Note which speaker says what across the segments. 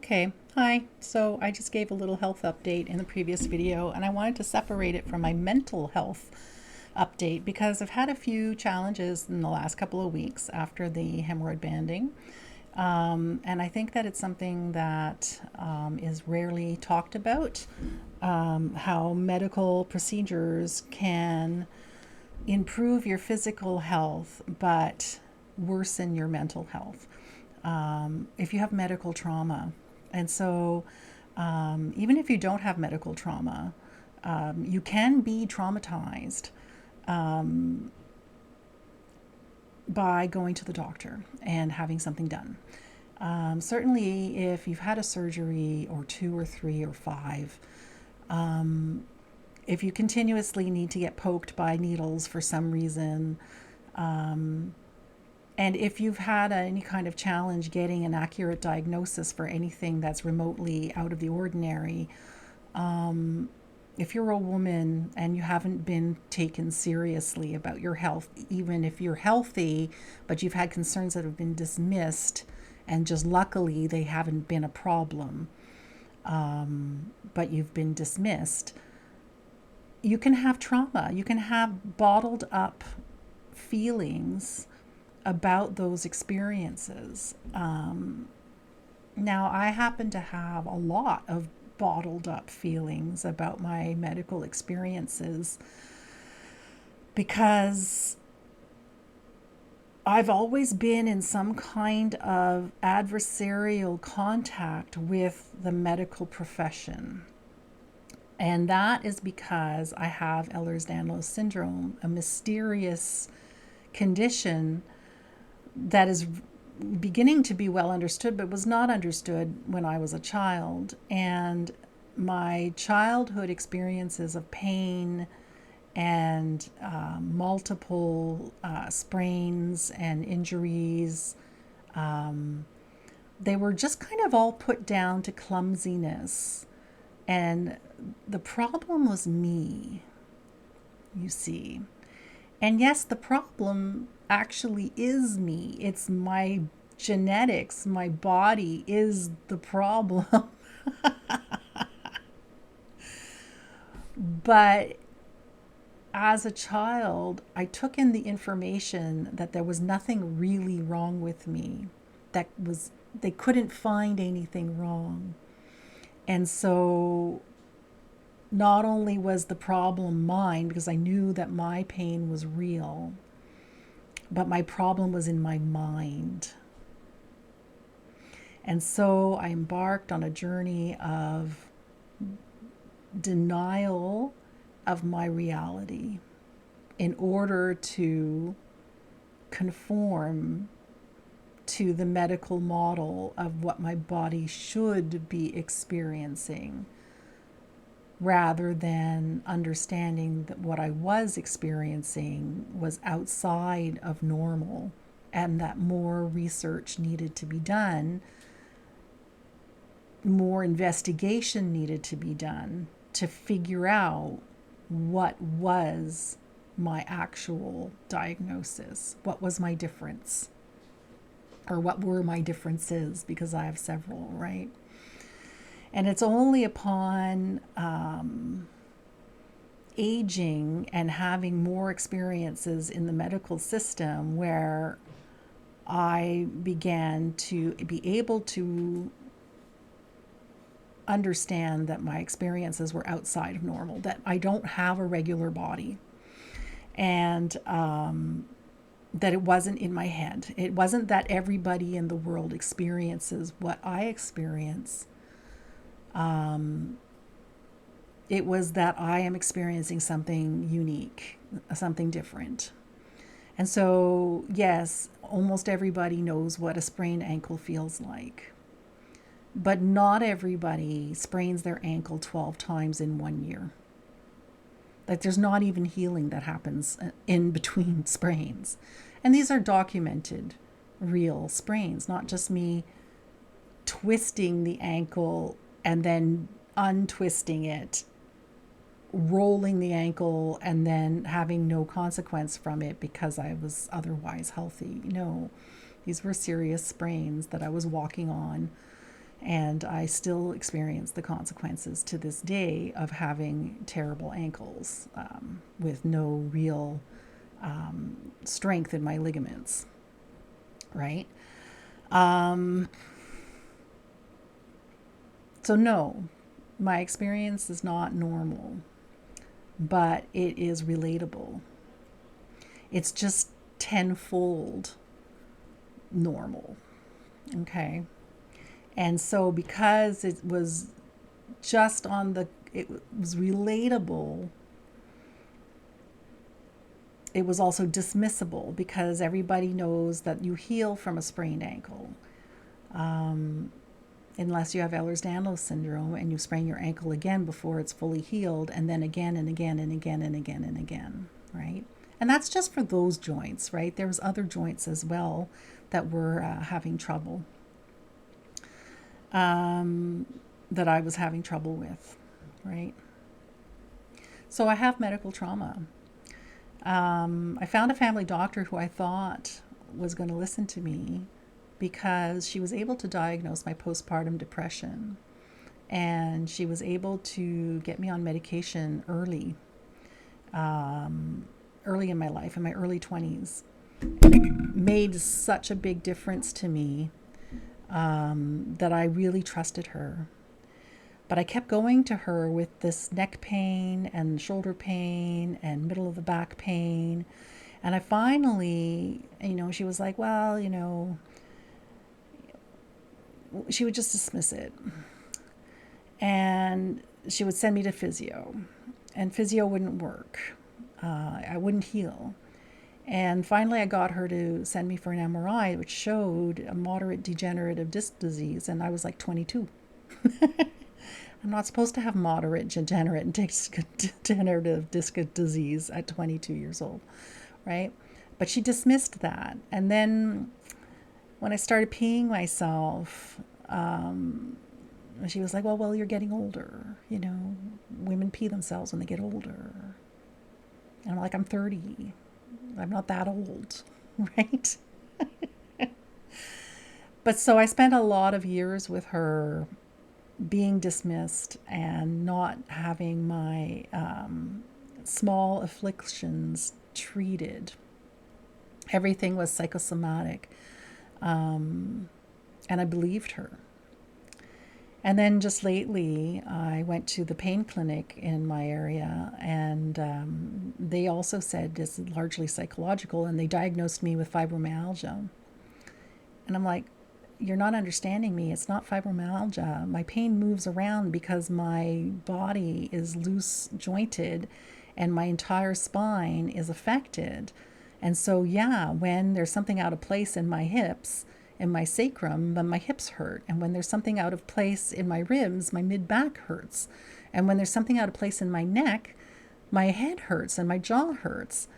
Speaker 1: Okay, hi. So I just gave a little health update in the previous video, and I wanted to separate it from my mental health update because I've had a few challenges in the last couple of weeks after the hemorrhoid banding. And I think that it's something that is rarely talked about, how medical procedures can improve your physical health but worsen your mental health if you have medical trauma. And so, even if you don't have medical trauma, you can be traumatized by going to the doctor and having something done. Certainly, if you've had a surgery or two or three or five, if you continuously need to get poked by needles for some reason, and if you've had any kind of challenge getting an accurate diagnosis for anything that's remotely out of the ordinary, if you're a woman and you haven't been taken seriously about your health, even if you're healthy, but you've had concerns that have been dismissed, and just luckily they haven't been a problem, but you've been dismissed, you can have trauma. You can have bottled up feelings about those experiences. Now, I happen to have a lot of bottled up feelings about my medical experiences because I've always been in some kind of adversarial contact with the medical profession. And that is because I have Ehlers-Danlos syndrome, a mysterious condition that is beginning to be well understood, but was not understood when I was a child. And my childhood experiences of pain and multiple sprains and injuries, they were just kind of all put down to clumsiness. And the problem was me, you see. And yes, the problem actually is me. It's my genetics. My body is the problem. But as a child, I took in the information that there was nothing really wrong with me. They couldn't find anything wrong. And so not only was the problem mine, because I knew that my pain was real, but my problem was in my mind. And so I embarked on a journey of denial of my reality in order to conform to the medical model of what my body should be experiencing, rather than understanding that what I was experiencing was outside of normal and that more research needed to be done, more investigation needed to be done to figure out what was my actual diagnosis, what was my difference, or what were my differences, because I have several, right? And it's only upon aging and having more experiences in the medical system where I began to be able to understand that my experiences were outside of normal, that I don't have a regular body, and that it wasn't in my head. It wasn't that everybody in the world experiences what I experience. It was that I am experiencing something unique, something different. And so, yes, almost everybody knows what a sprained ankle feels like. But not everybody sprains their ankle 12 times in 1 year. Like, there's not even healing that happens in between sprains. And these are documented, real sprains, not just me twisting the ankle and then untwisting it, rolling the ankle and then having no consequence from it because I was otherwise healthy. No, these were serious sprains that I was walking on And I still experience the consequences to this day of having terrible ankles with no real strength in my ligaments, right? So, no, my experience is not normal, but it is relatable. It's just tenfold normal. Okay. And so, because it was just it was relatable, it was also dismissible because everybody knows that you heal from a sprained ankle. Unless you have Ehlers-Danlos syndrome and you sprain your ankle again before it's fully healed, and then again and again and again and again and again, right? And that's just for those joints, right? There was other joints as well that were having trouble, that I was having trouble with, right? So I have medical trauma. I found a family doctor who I thought was going to listen to me because she was able to diagnose my postpartum depression, and she was able to get me on medication early in my life, in my early 20s. It made such a big difference to me that I really trusted her. But I kept going to her with this neck pain and shoulder pain and middle of the back pain. And I finally, she was like, well, she would just dismiss it. And she would send me to physio. And physio wouldn't work. I wouldn't heal. And finally, I got her to send me for an MRI, which showed a moderate degenerative disc disease. And I was like 22. I'm not supposed to have moderate degenerative disc disease at 22 years old, right? But she dismissed that. And then when I started peeing myself, she was like, well, you're getting older. Women pee themselves when they get older. And I'm like, I'm 30. I'm not that old, right? But so I spent a lot of years with her being dismissed and not having my small afflictions treated. Everything was psychosomatic. And I believed her. And then just lately, I went to the pain clinic in my area, and they also said it's largely psychological, and they diagnosed me with fibromyalgia. And I'm like, you're not understanding me. It's not fibromyalgia. My pain moves around because my body is loose jointed and my entire spine is affected. And so, yeah, when there's something out of place in my hips, in my sacrum, then my hips hurt. And when there's something out of place in my ribs, my mid-back hurts. And when there's something out of place in my neck, my head hurts and my jaw hurts.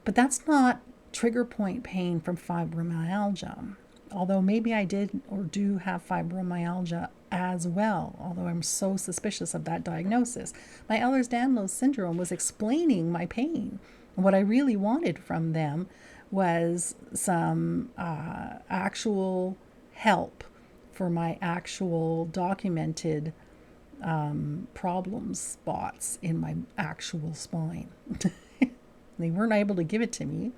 Speaker 1: But that's not trigger point pain from fibromyalgia. Although maybe I did or do have fibromyalgia as well, although I'm so suspicious of that diagnosis. My Ehlers-Danlos syndrome was explaining my pain. And what I really wanted from them was some actual help for my actual documented problem spots in my actual spine. They weren't able to give it to me.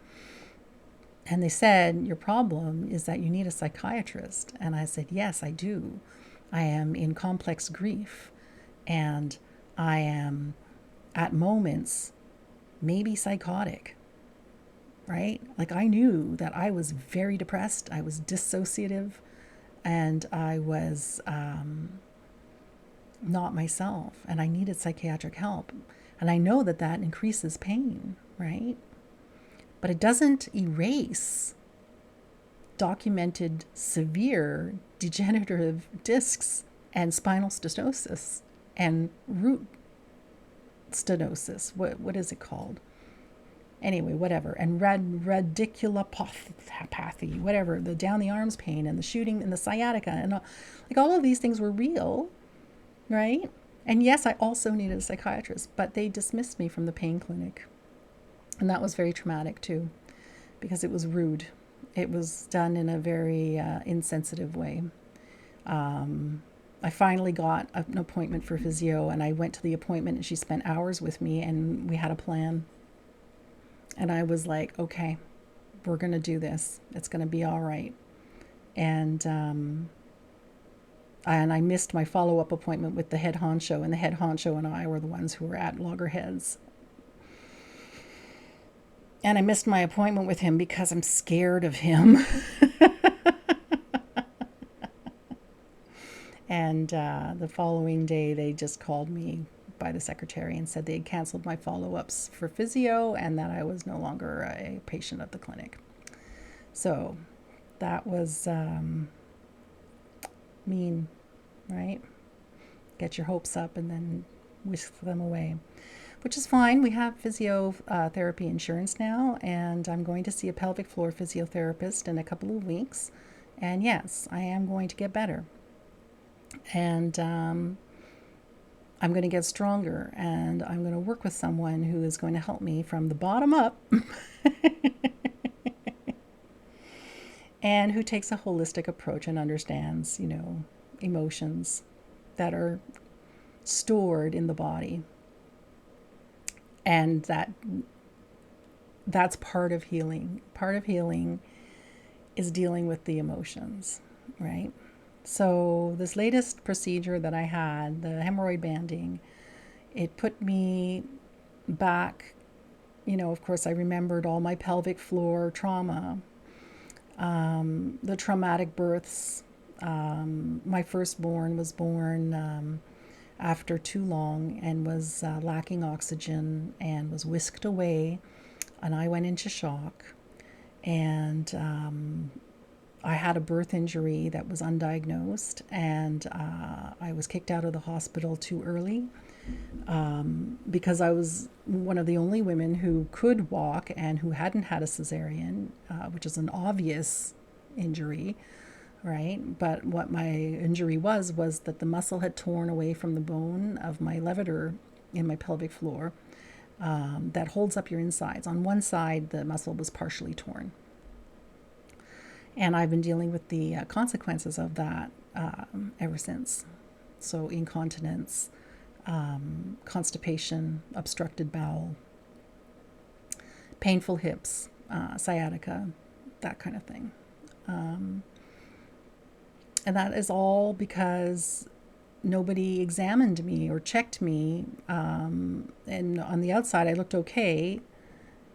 Speaker 1: And they said, your problem is that you need a psychiatrist. And I said, yes, I do. I am in complex grief. And I am, at moments, maybe psychotic. Right? Like, I knew that I was very depressed. I was dissociative. And I was not myself. And I needed psychiatric help. And I know that that increases pain, right? But it doesn't erase documented severe degenerative discs and spinal stenosis and root stenosis. What is it called? Anyway, whatever. And radiculopathy, whatever. The down the arms pain and the shooting and the sciatica and all of these things were real, right? And yes, I also needed a psychiatrist, but they dismissed me from the pain clinic. And that was very traumatic too, because it was rude. It was done in a very insensitive way. And I finally got an appointment for physio, and I went to the appointment, and she spent hours with me, and we had a plan. And I was like, okay, we're going to do this. It's going to be all right. And I missed my follow-up appointment with the head honcho, and the head honcho and I were the ones who were at loggerheads. And I missed my appointment with him because I'm scared of him. And the following day, they just called me by the secretary and said they had canceled my follow-ups for physio and that I was no longer a patient at the clinic. So that was mean, right? Get your hopes up and then whisk them away, which is fine. We have physiotherapy insurance now, and I'm going to see a pelvic floor physiotherapist in a couple of weeks. And yes, I am going to get better. And I'm going to get stronger, and I'm going to work with someone who is going to help me from the bottom up and who takes a holistic approach and understands, emotions that are stored in the body. And that's part of healing. Part of healing is dealing with the emotions, right? So this latest procedure that I had, the hemorrhoid banding, it put me back. Of course, I remembered all my pelvic floor trauma, the traumatic births. My firstborn was born after too long and was lacking oxygen and was whisked away, and I went into shock. And I had a birth injury that was undiagnosed, and I was kicked out of the hospital too early because I was one of the only women who could walk and who hadn't had a cesarean, which is an obvious injury, right? But what my injury was that the muscle had torn away from the bone of my levator in my pelvic floor that holds up your insides. On one side, the muscle was partially torn. And I've been dealing with the consequences of that ever since. So incontinence, constipation, obstructed bowel, painful hips, sciatica, that kind of thing. And that is all because nobody examined me or checked me. And on the outside, I looked okay.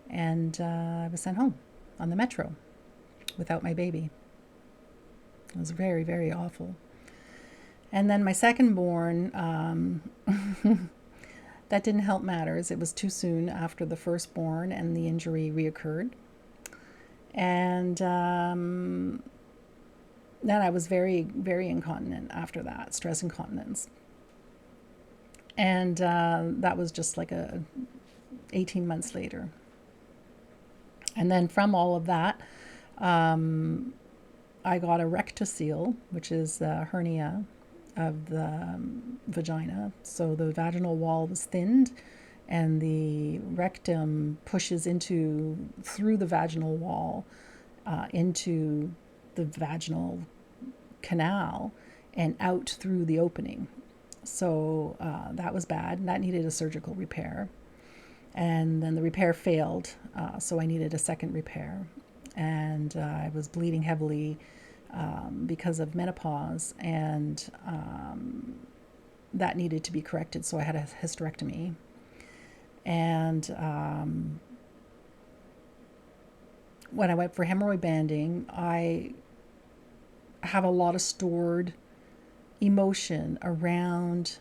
Speaker 1: And I was sent home on the metro without my baby. It was very, very awful. And then my second born, that didn't help matters. It was too soon after the firstborn, and the injury reoccurred. And then I was very, very incontinent after that, stress incontinence. And that was just like 18 months later. And then from all of that, I got a rectocele, which is the hernia of the vagina. So the vaginal wall was thinned, and the rectum pushes through the vaginal wall into the vaginal canal and out through the opening. So that was bad, and that needed a surgical repair. And then the repair failed, so I needed a second repair. And I was bleeding heavily because of menopause, and that needed to be corrected, so I had a hysterectomy. And when I went for hemorrhoid banding, I have a lot of stored emotion around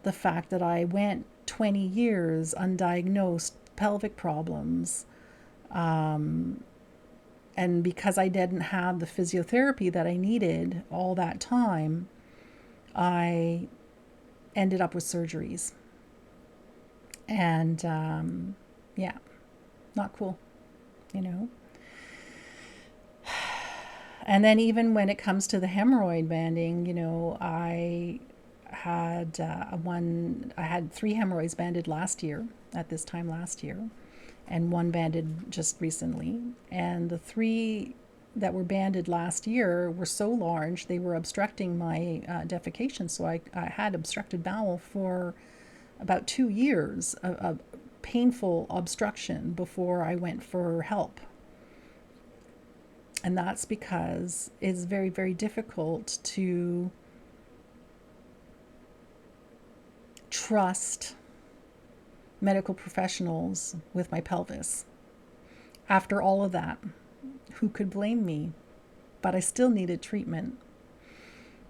Speaker 1: the fact that I went 20 years undiagnosed pelvic problems. And because I didn't have the physiotherapy that I needed all that time, I ended up with surgeries. And yeah, not cool, And then even when it comes to the hemorrhoid banding, I had I had 3 hemorrhoids banded at this time last year, and 1 banded just recently. And the 3 that were banded last year were so large they were obstructing my defecation. So I had obstructed bowel for about 2 years, a painful obstruction before I went for help. And that's because it's very, very difficult to trust medical professionals with my pelvis. After all of that, who could blame me? But I still needed treatment,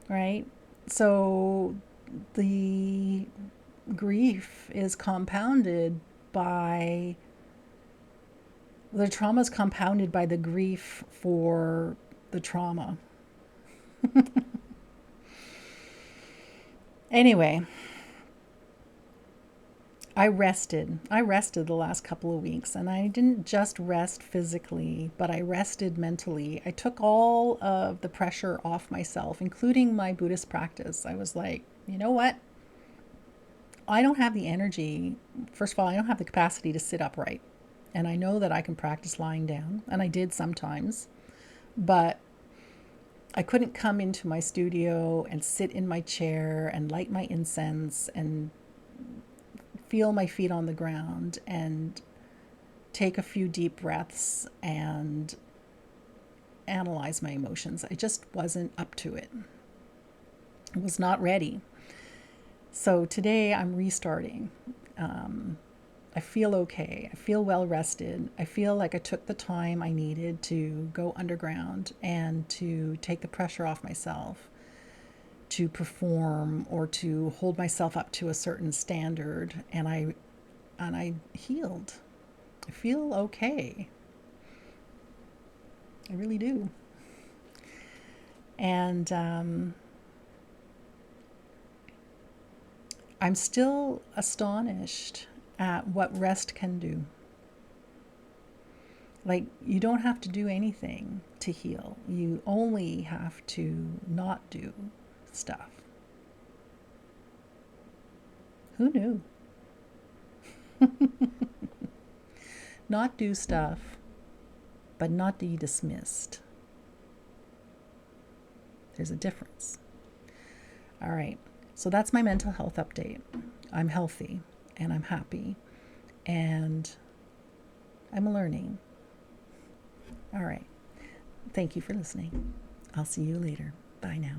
Speaker 1: right? So the grief is compounded by the trauma is compounded by the grief for the trauma. Anyway, I rested. I rested the last couple of weeks, and I didn't just rest physically, but I rested mentally. I took all of the pressure off myself, including my Buddhist practice. I was like, you know what? I don't have the energy. First of all, I don't have the capacity to sit upright. And I know that I can practice lying down, and I did sometimes, but I couldn't come into my studio and sit in my chair and light my incense and feel my feet on the ground and take a few deep breaths and analyze my emotions. I just wasn't up to it. I was not ready. So today I'm restarting. I feel okay. I feel well rested. I feel like I took the time I needed to go underground and to take the pressure off myself to perform or to hold myself up to a certain standard, and I healed. I feel okay. I really do. And I'm still astonished at what rest can do. Like, you don't have to do anything to heal. You only have to not do stuff. Who knew? Not do stuff, but not be dismissed. There's a difference. All right. So that's my mental health update. I'm healthy and I'm happy and I'm learning. All right. Thank you for listening. I'll see you later. Bye now.